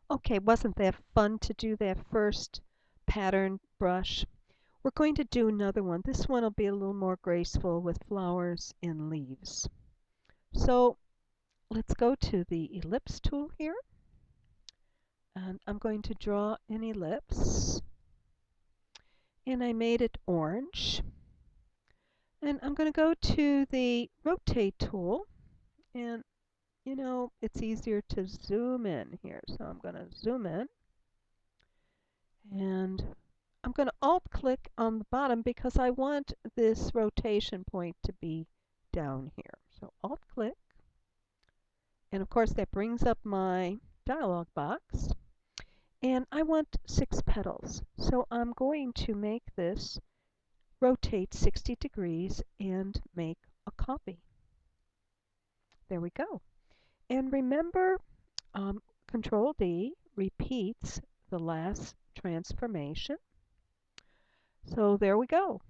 Okay, wasn't that fun to do that first pattern brush? We're going to do another one. This one will be a little more graceful with flowers and leaves. So let's go to the ellipse tool here. And I'm going to draw an ellipse. And I made it orange. And I'm going to go to the rotate tool. And you know, it's easier to zoom in here. So I'm going to zoom in. And I'm going to alt-click on the bottom because I want this rotation point to be down here. So alt-click. And of course that brings up my dialog box. And I want 6 petals. So I'm going to make this rotate 60 degrees and make a copy. There we go. And remember, Control D repeats the last transformation. So there we go.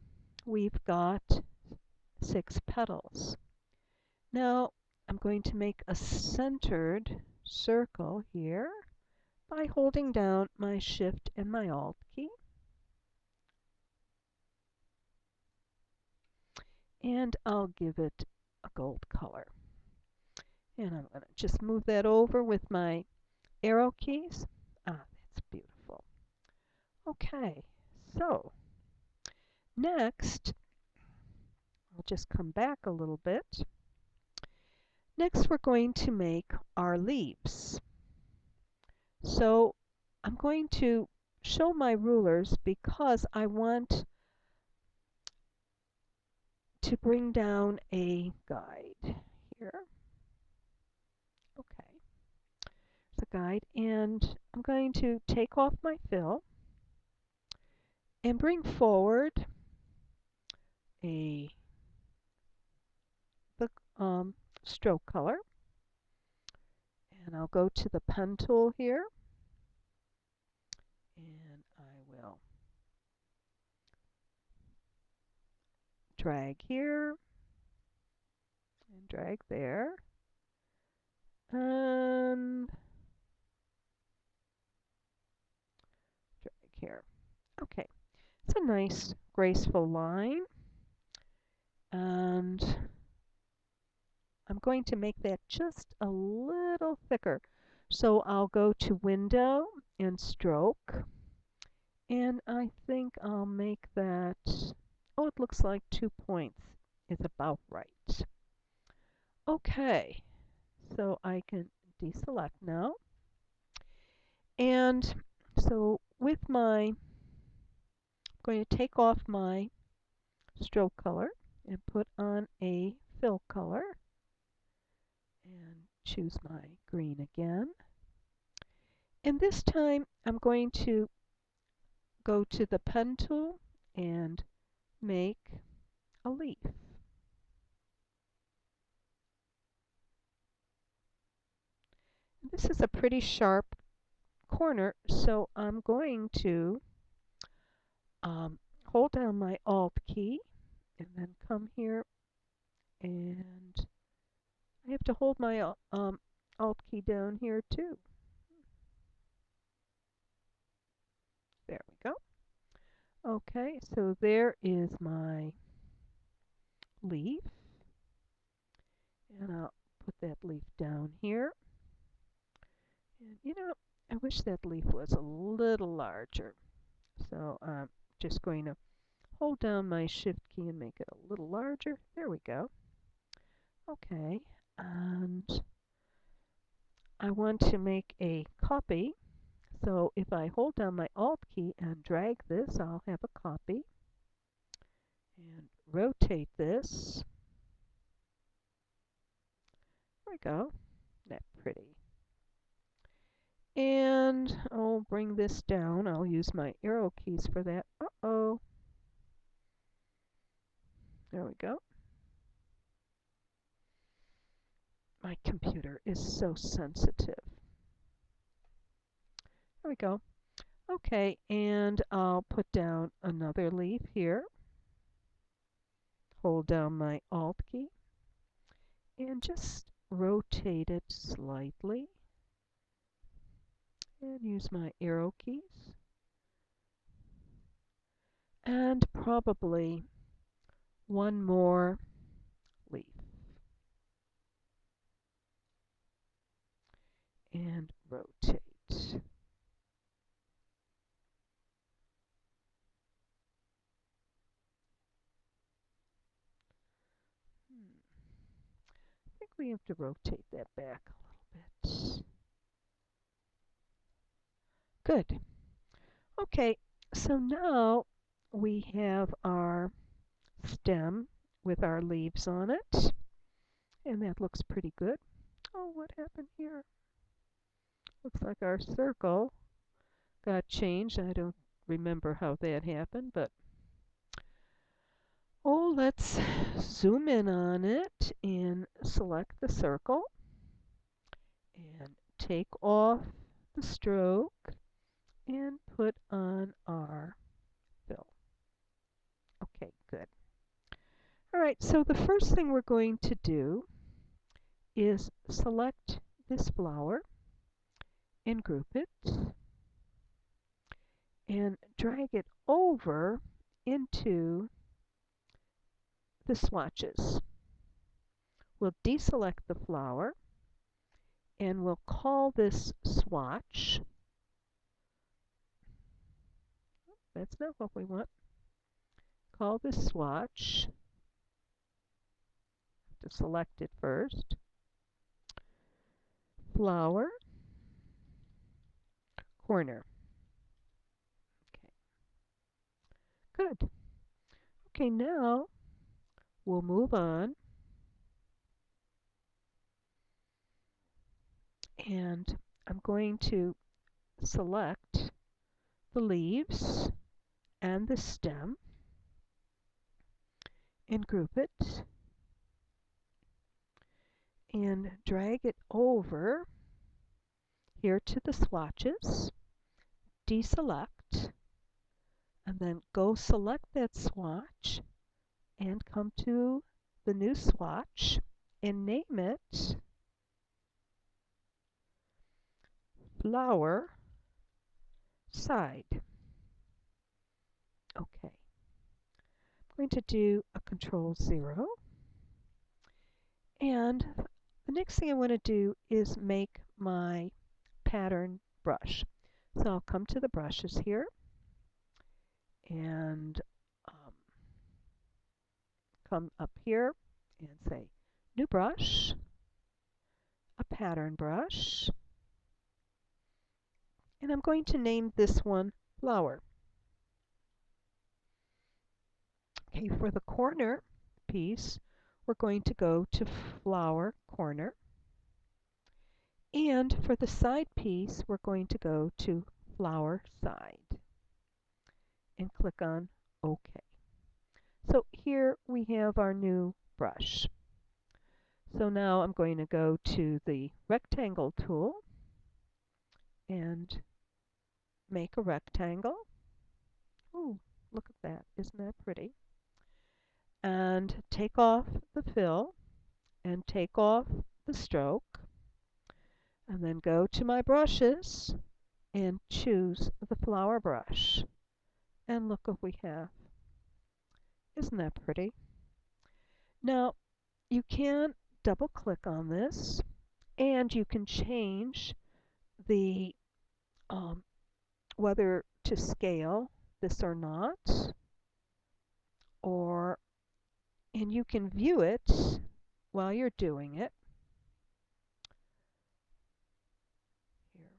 We've got 6 petals. Now I'm going to make a centered circle here by holding down my Shift and my Alt key. And I'll give it a gold color. And I'm going to just move that over with my arrow keys. Ah, that's beautiful. Okay, so next, I'll just come back a little bit. Next, we're going to make our leaves. So I'm going to show my rulers because I want to bring down a guide here. Okay, it's a guide, and I'm going to take off my fill and bring forward the stroke color. And I'll go to the pen tool here, and I will drag here and drag there and drag here. Okay, it's a nice graceful line, and I'm going to make that just a little thicker. So I'll go to Window and Stroke, and I think I'll make that, oh, it looks like 2 points is about right. Okay, so I can deselect now. And so with my, I'm going to take off my stroke color and put on a fill color and choose my green again. And this time I'm going to go to the pen tool and make a leaf. This is a pretty sharp corner, so I'm going to hold down my Alt key and then come here, and I have to hold my Alt key down here too. There we go. Okay, so there is my leaf, and I'll put that leaf down here. And you know, I wish that leaf was a little larger. So I'm just going to hold down my Shift key and make it a little larger. There we go. Okay, and I want to make a copy. So if I hold down my Alt key and drag this, I'll have a copy. And rotate this. There we go. That's pretty. And I'll bring this down. I'll use my arrow keys for that. Uh-oh. There we go. My computer is so sensitive. There we go. Okay, and I'll put down another leaf here. Hold down my Alt key and just rotate it slightly. and use my arrow keys. And probably one more leaf. And rotate. I think we have to rotate that back a little bit. Good. Okay, so now we have our stem with our leaves on it, and that looks pretty good. Oh, what happened here? Looks like our circle got changed. I don't remember how that happened, but oh, let's zoom in on it and select the circle and take off the stroke and put on our fill. Okay, good. All right, so the first thing we're going to do is select this flower and group it and drag it over into the swatches. We'll deselect the flower and we'll call this swatch. That's not what we want. Call this swatch. To select it first. Flower, corner. Okay. Good. Okay, now we'll move on. And I'm going to select the leaves and the stem and group it and drag it over here to the swatches, deselect, and then go select that swatch and come to the new swatch and name it flower side. Okay. I'm going to do a Control-0. And the next thing I want to do is make my pattern brush. So I'll come to the brushes here and come up here and say New Brush, a Pattern Brush, and I'm going to name this one Flower. Okay, for the corner piece, we're going to go to Flower Corner. And for the side piece, we're going to go to Flower Side and click on OK. So here we have our new brush. So now I'm going to go to the rectangle tool and make a rectangle. Ooh, look at that. Isn't that pretty? And take off the fill and take off the stroke. And then go to my brushes and choose the flower brush. And look what we have. Isn't that pretty? Now, you can double click on this and you can change the whether to scale this or not, and you can view it while you're doing it. Here.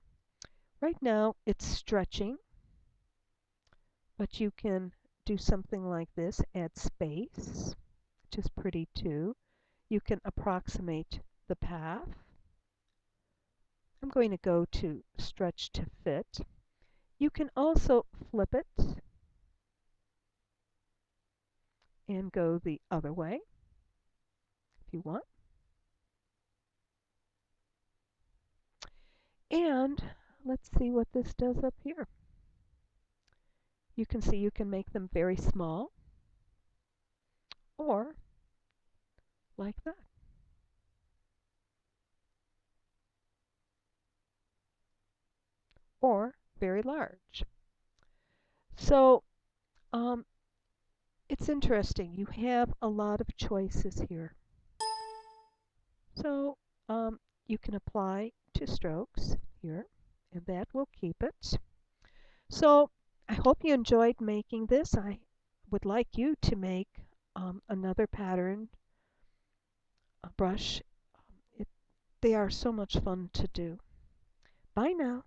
Right now it's stretching, but you can do something like this, add space, which is pretty too. You can approximate the path. I'm going to go to stretch to fit. You can also flip it and go the other way if you want. And let's see what this does up here. You can see you can make them very small or like that. or very large. So um, it's interesting. You have a lot of choices here. So you can apply to strokes here, and that will keep it. So I hope you enjoyed making this. I would like you to make another pattern, a brush. They are so much fun to do. Bye now.